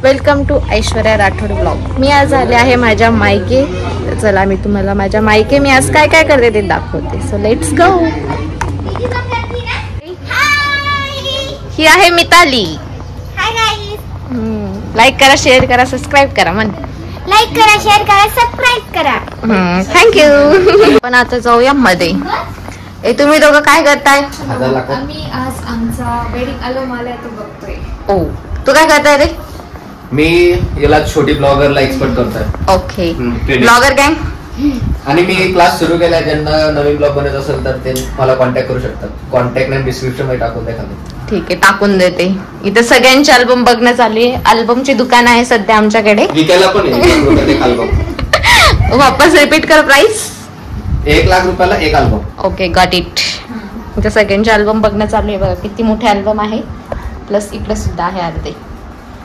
Welcome to Aishwarya Rathod blog. मी आज आले आहे माझ्या मायके। चला मी तुम्हाला माझ्या मायके मी आज काय काय करते ते दाखवते। So let's go. ही आहे मिताली। Hi guys. लाईक करा, शेअर करा, सबस्क्राईब करा। म्हण लाईक करा, शेअर करा, सबस्क्राईब करा। थँक्यू। पण आता जाऊया मध्ये। तुम्ही दोघं काय करताय? आम्ही आज आमचा वेडिंग अल्बम आलाय तो बघतोय। ओ तू काय करताय रे? मी याला छोटी ब्लॉगरला एक्सपर्ट करतोय। ओके ब्लॉगर गँग। आणि मी क्लास सुरू केलाय। ज्यांना नवीन ब्लॉग बनायचा असेल तर ते मला कॉन्टॅक्ट करू शकतात। कॉन्टॅक्ट नेम डिस्क्रिप्शन मध्ये टाकून द्या खाली। ठीक आहे, टाकून देते। इथे सगळ्यांचे अल्बम बघणं चालू आहे। अल्बमची दुकान आहे सध्या आमच्याकडे। विकायला पण आहे एक अल्बम। वापस रिपीट कर प्राइस। 1 लाख रुपयाला एक अल्बम। Okay got it. इथे सगळ्यांचे अल्बम बघणं चालू आहे। बघा किती मोठे अल्बम आहे। प्लस इकडे सुद्धा आहे अर्धे।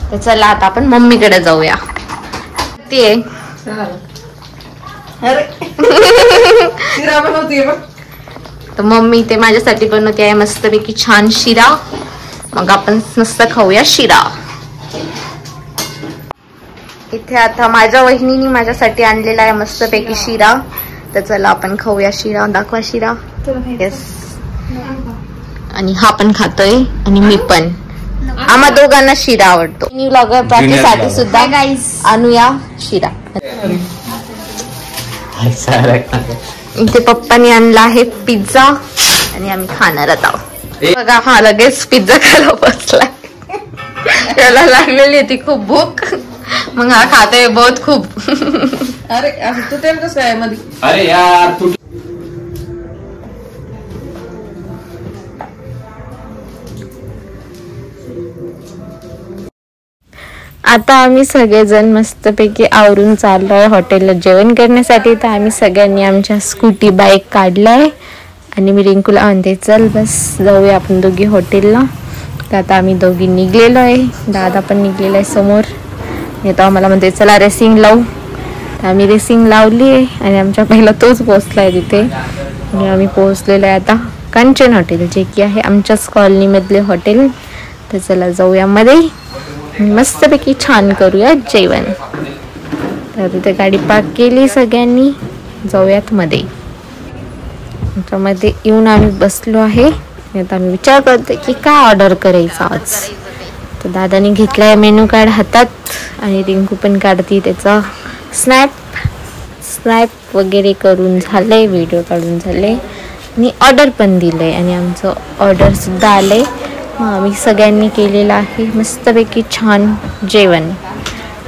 तर चला आता आपण मम्मीकडे जाऊया। ती आहे शिरा बनवते बघ। तर मम्मी ते माझ्यासाठी बनवते आहे मस्तपैकी छान शिरा। मग आपण मस्त खाऊया शिरा। इथे आता माझ्या वहिनीने माझ्यासाठी आणलेला आहे मस्तपैकी शिरा। तर चला आपण खाऊया शिरा। दाखवा शिरा। येस। आणि हा पण खातोय आणि मी पण। आम्हा दोघांना शिरा आवडतो। ब्लॉगर प्राचीसाठी सुद्धा आणूया शिरा। इथे पप्पानी आणला आहे पिझ्झा आणि आम्ही खाणार आहोत। बघा हा लगेच पिझ्झा खायला बसला। त्याला लागलेली होती खूप भूक। मग हा खातोय बहुत खूप। अरे तू तेल कसं आहे मध्ये? अरे यार तू आता आम्ही सगळेजण मस्तपैकी आवरून चाललोय हॉटेलला जेवण करण्यासाठी। तर आम्ही सगळ्यांनी आमच्या स्कूटी बाईक काढलाय आणि मी रिंकूला म्हणते चल बस जाऊया आपण दोघी हॉटेलला। तर आता आम्ही दोघी निघलेलो आहे। दादा पण निघलेला आहे समोर। येतो आम्हाला म्हणते चला रेसिंग लावू। तर आम्ही रेसिंग लावली आहे आणि आमच्या पहिला तोच पोहोचलाय तिथे। आणि आम्ही पोहोचलेलो आहे आता कांचन हॉटेल, जे की आहे आमच्याच कॉलनीमधले हॉटेल। तर चला जाऊया मध्ये। मस्तपैकी छान करूया जेवण। तर तिथे गाडी पार्क केली सगळ्यांनी। जाऊयात मध्ये। मध्ये येऊन आम्ही बसलो आहे। आता आम्ही विचार करतोय की काय ऑर्डर करायचं आज। तर दादानी घेतलाय मेनू कार्ड हातात आणि रिंकू पण काढती त्याचा स्नॅप वगैरे करून झालंय, व्हिडिओ काढून झाले आणि ऑर्डर पण दिलंय आणि आमचं ऑर्डर सुद्धा आलंय। आम्ही सगळ्यांनी केलेलं आहे मस्तपैकी छान जेवण।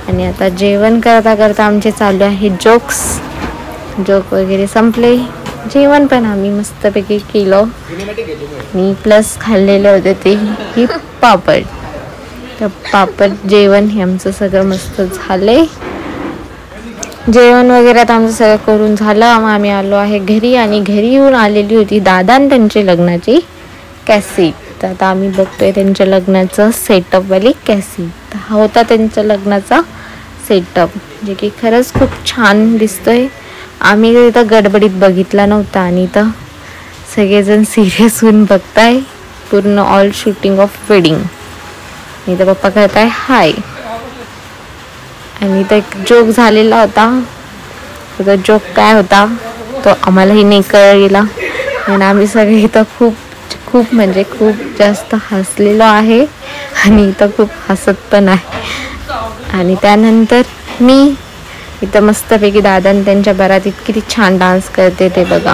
आणि आता जेवण करता करता आमचे चालू आहे जोक वगैरे संपले। जेवण पण आम्ही मस्तपैकी केलं आणि प्लस खाल्लेले होते ते ही पापड। तर पापड जेवण हे आमचं सगळं मस्त झालंय। जेवण वगैरे आता आमचं सगळं करून झालं। मग आम्ही आलो आहे घरी आणि घरी येऊन आलेली होती दादा आणि त्यांची लग्नाची कॅसेट। तर आता आम्ही बघतोय त्यांच्या लग्नाचं सेटअप वाली कॅसेट। हा होता त्यांच्या लग्नाचा सेटअप, जे की खरंच खूप छान दिसतोय। आम्ही इथं गडबडीत बघितला नव्हता आणि इथं सगळेजण सिरियस होऊन बघताय पूर्ण ऑल शूटिंग ऑफ वेडिंग। इथं पप्पा करताय हाय। आणि इथं एक जोक झालेला होता। तो जोक काय होता तो आम्हालाही नाही कळलेला आणि आम्ही सगळे इथं खूप म्हणजे खूप जास्त हसलेलो आहे आणि इथं खूप हसत पण आहे। आणि त्यानंतर मी इथं मस्तपैकी दादा आणि त्यांच्या बरातीत किती छान डान्स करते ते बघा।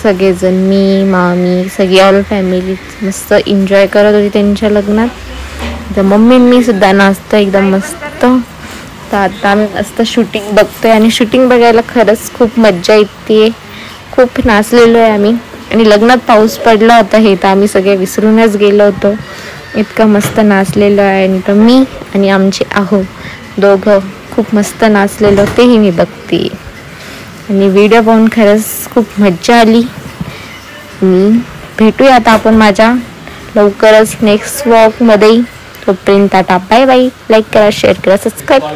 सगळेजण मी मामी सगळी ऑल फॅमिली मस्त एन्जॉय करत होती त्यांच्या लग्नात। तर मम्मी मी सुद्धा नाचतो एकदम मस्त। तर आता आम्ही मस्त शूटिंग बघतोय आणि शूटिंग बघायला खरंच खूप मज्जा येते। खूप नाचलेलो आहे आम्ही आणि लग्नात पाऊस पडला होता हे तर आम्ही सगळे विसरूनच गेलो होतो। इतकं मस्त नाचलेलो आहे। आणि तर मी आणि आमचे दोघं खूप मस्त नाचलेलो तेही मी बघते आणि व्हिडिओ पाहून खरंच खूप मज्जा आली। भेटूया आता आपण माझ्या लवकरच नेक्स्ट व्लॉगमध्ये। तोपर्यंत टाटा बाय बाय। लाईक करा, शेअर करा, सबस्क्राईब करा।